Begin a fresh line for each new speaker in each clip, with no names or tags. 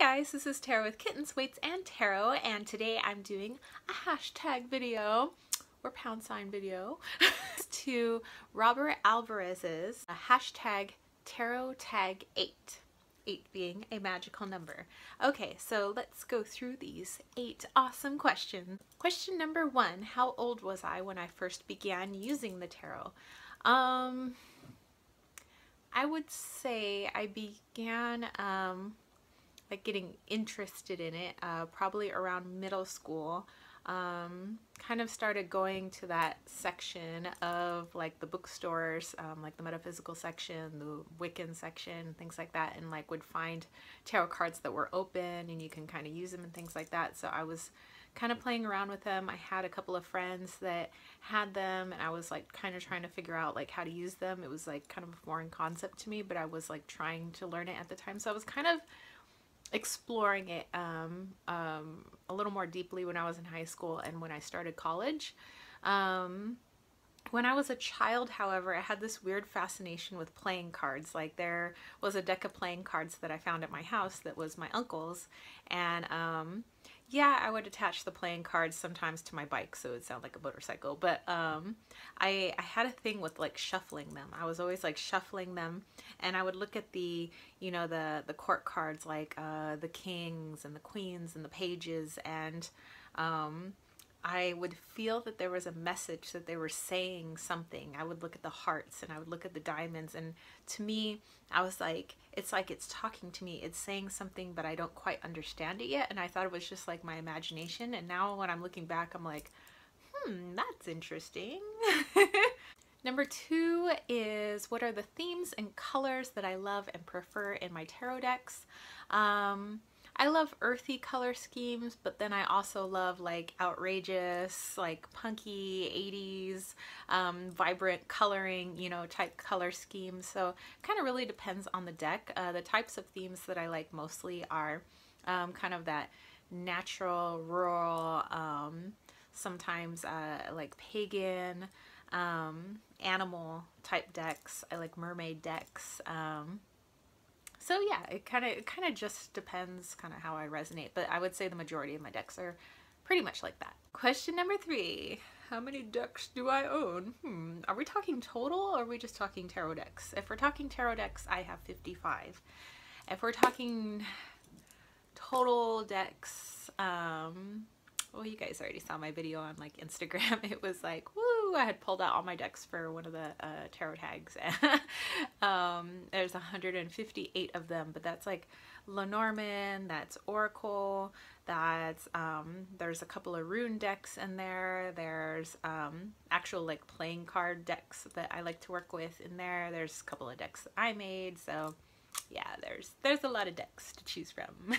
guys, this is Tarot with Kittens, Weights, and Tarot, and today I'm doing a hashtag video, or pound sign video, to Robert Alvarez's hashtag Tarot Tag 8. 8 being a magical number. Okay, so let's go through these 8 awesome questions. Question number 1, how old was I when I first began using the tarot? I would say I began like getting interested in it probably around middle school. Kind of started going to that section of like the bookstores, like the metaphysical section, the Wiccan section, things like that, and like would find tarot cards that were open and you can kind of use them and things like that. So I was kind of playing around with them. I had a couple of friends that had them and I was like kind of trying to figure out like how to use them. It was like kind of a foreign concept to me, but I was like trying to learn it at the time. So I was kind of exploring it a little more deeply when I was in high school and when I started college. When I was a child, however, I had this weird fascination with playing cards. Like there was a deck of playing cards that I found at my house that was my uncle's, and yeah, I would attach the playing cards sometimes to my bike so it would sound like a motorcycle, but I had a thing with like shuffling them. I was always like shuffling them, and I would look at the, you know, the court cards, like the kings and the queens and the pages, and I would feel that there was a message, that they were saying something. I would look at the hearts and I would look at the diamonds, and to me, I was like, it's talking to me. It's saying something, but I don't quite understand it yet. And I thought it was just like my imagination. And now when I'm looking back, I'm like, that's interesting. Number 2 is, what are the themes and colors that I love and prefer in my tarot decks? I love earthy color schemes, but then I also love like outrageous, like punky 80s, vibrant coloring, you know, type color schemes. So kind of really depends on the deck. The types of themes that I like mostly are kind of that natural, rural, sometimes like pagan, animal type decks. I like mermaid decks. So yeah, it kind of just depends kind of how I resonate, but I would say the majority of my decks are pretty much like that. Question number 3, how many decks do I own? Are we talking total or are we just talking tarot decks? If we're talking tarot decks, I have 55. If we're talking total decks, well, you guys already saw my video on like Instagram. It was like, woo, I had pulled out all my decks for one of the tarot tags. There's 158 of them, but that's like Lenormand, that's Oracle, that's there's a couple of rune decks in there. There's actual like playing card decks that I like to work with in there. There's a couple of decks that I made. So yeah, there's a lot of decks to choose from.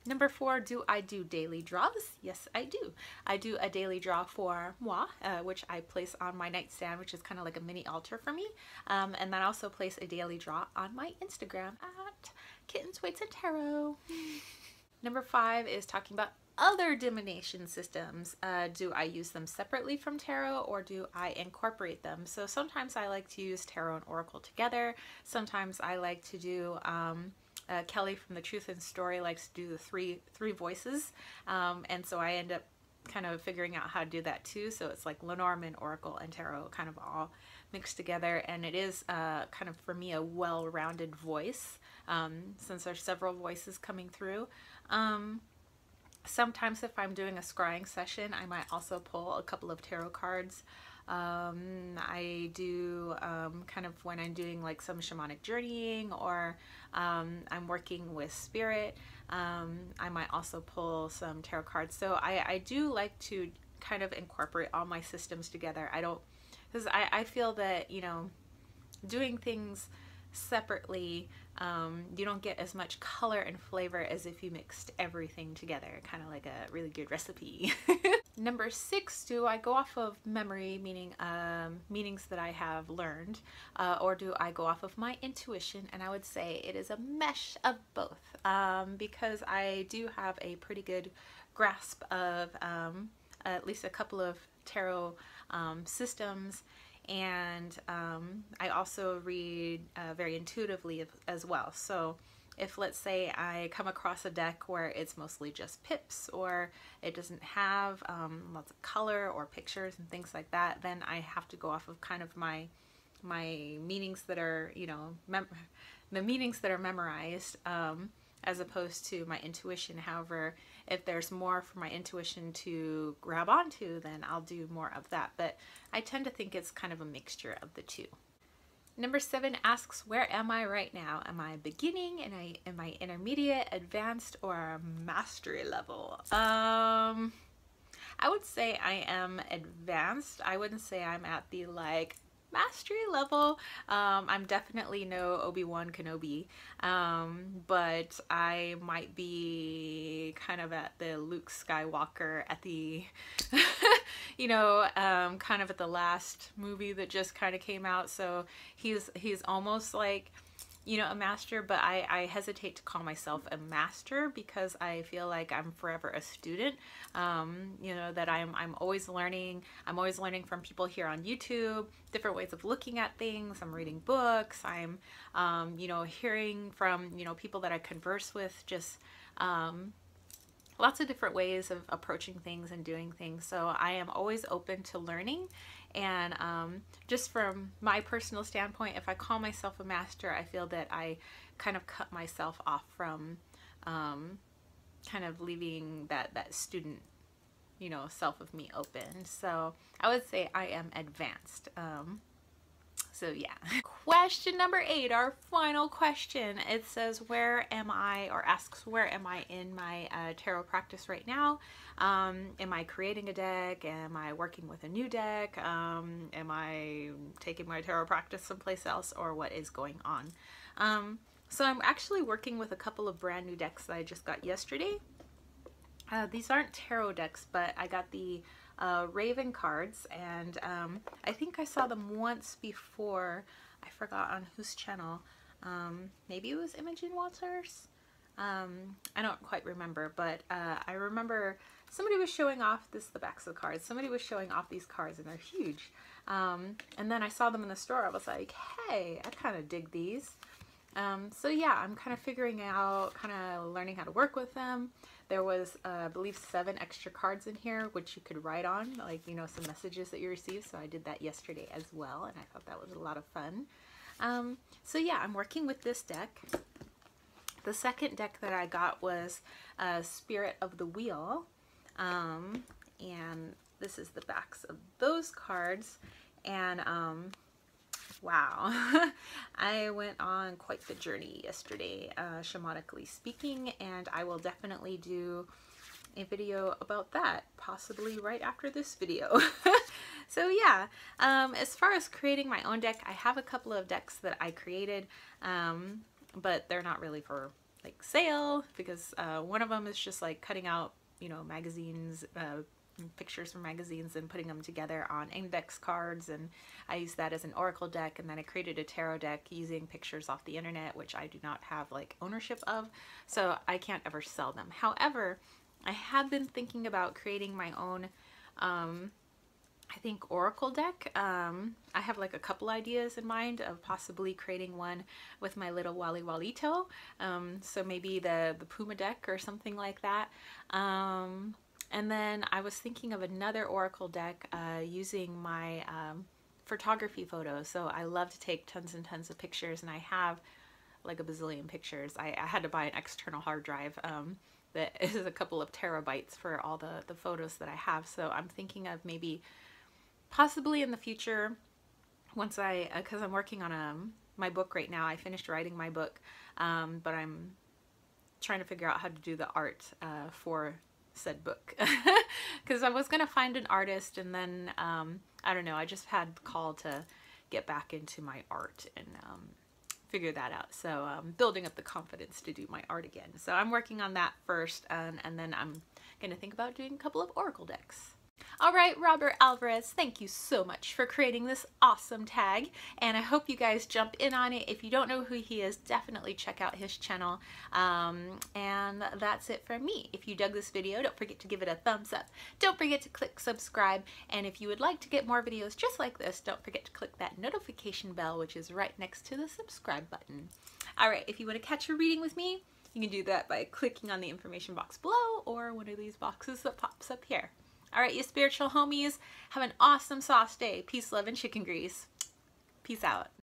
Number 4, do I do daily draws? Yes, I do. I do a daily draw for moi, which I place on my nightstand, which is kind of like a mini altar for me. And then I also place a daily draw on my Instagram at Kittens, Weights, and Tarot. Number 5 is talking about other divination systems. Do I use them separately from tarot or do I incorporate them? So sometimes I like to use tarot and oracle together. Sometimes I like to do Kelly from the Truth and Story likes to do the three voices, and so I end up kind of figuring out how to do that too. So it's like Lenormand, Oracle, and Tarot kind of all mixed together, and it is kind of for me a well-rounded voice, since there's several voices coming through. Sometimes if I'm doing a scrying session, I might also pull a couple of tarot cards. I do kind of when I'm doing like some shamanic journeying, or I'm working with spirit, I might also pull some tarot cards. So I do like to kind of incorporate all my systems together. Because I feel that, you know, doing things separately, you don't get as much color and flavor as if you mixed everything together, kind of like a really good recipe. Number 6, do I go off of memory, meaning meanings that I have learned, or do I go off of my intuition? And I would say it is a mesh of both, because I do have a pretty good grasp of at least a couple of tarot systems, and I also read very intuitively as well. So if let's say I come across a deck where it's mostly just pips, or it doesn't have lots of color or pictures and things like that, then I have to go off of kind of my meanings that are, you know, the meanings that are memorized, as opposed to my intuition. However, if there's more for my intuition to grab onto, then I'll do more of that. But I tend to think it's kind of a mixture of the two. Number 7 asks, where am I right now? Am I beginning? Am I intermediate, advanced, or mastery level? I would say I am advanced. I wouldn't say I'm at the like mastery level. I'm definitely no Obi-Wan Kenobi, but I might be kind of at the Luke Skywalker at the you know, kind of at the last movie that just kind of came out. So he's almost like, you know, a master, but I hesitate to call myself a master because I feel like I'm forever a student. You know, that I'm always learning. I'm always learning from people here on YouTube, different ways of looking at things. I'm reading books. I'm, you know, hearing from, you know, people that I converse with, just lots of different ways of approaching things and doing things. So I am always open to learning. And just from my personal standpoint, if I call myself a master, I feel that I kind of cut myself off from kind of leaving that student, you know, self of me open. So I would say I am advanced. So yeah. Question number 8, our final question. It says, where am I, or asks, where am I in my tarot practice right now? Am I creating a deck? Am I working with a new deck? Am I taking my tarot practice someplace else, or what is going on? So I'm actually working with a couple of brand new decks that I just got yesterday. These aren't tarot decks, but I got the Raven cards, and I think I saw them once before. I forgot on whose channel. Maybe it was Imogen Walters. I don't quite remember, but I remember somebody was showing off the backs of the cards. Somebody was showing off these cards, and they're huge. And then I saw them in the store. I was like, hey, I kind of dig these. So yeah, I'm kind of figuring out, kind of learning how to work with them. There was, I believe, 7 extra cards in here, which you could write on, like, you know, some messages that you received. So I did that yesterday as well, and I thought that was a lot of fun. So yeah, I'm working with this deck. The second deck that I got was Spirit of the Wheel. And this is the backs of those cards. And wow, I went on quite the journey yesterday, shamanically speaking, and I will definitely do a video about that, possibly right after this video. So yeah, as far as creating my own deck, I have a couple of decks that I created, but they're not really for like sale, because one of them is just like cutting out, you know, magazines, pictures from magazines and putting them together on index cards, and I use that as an oracle deck. And then I created a tarot deck using pictures off the internet, which I do not have like ownership of, so I can't ever sell them. However, I have been thinking about creating my own I think oracle deck. I have like a couple ideas in mind of possibly creating one with my little Wally Walito, so maybe the Puma deck or something like that. And then I was thinking of another oracle deck using my photography photos. So I love to take tons and tons of pictures, and I have like a bazillion pictures. I had to buy an external hard drive that is a couple of terabytes for all the photos that I have. So I'm thinking of maybe possibly in the future, once because I'm working on my book right now. I finished writing my book, but I'm trying to figure out how to do the art for said book, because I was gonna find an artist, and then I don't know, I just had the call to get back into my art and figure that out. So building up the confidence to do my art again. So I'm working on that first, and then I'm gonna think about doing a couple of oracle decks. All right, Robert Alvarez, thank you so much for creating this awesome tag, and I hope you guys jump in on it. If you don't know who he is, definitely check out his channel. And that's it for me. If you dug this video, don't forget to give it a thumbs up. Don't forget to click subscribe, and if you would like to get more videos just like this, don't forget to click that notification bell, which is right next to the subscribe button. All right, if you want to catch a reading with me, you can do that by clicking on the information box below or one of these boxes that pops up here. All right, you spiritual homies, have an awesome sauce day. Peace, love, and chicken grease. Peace out.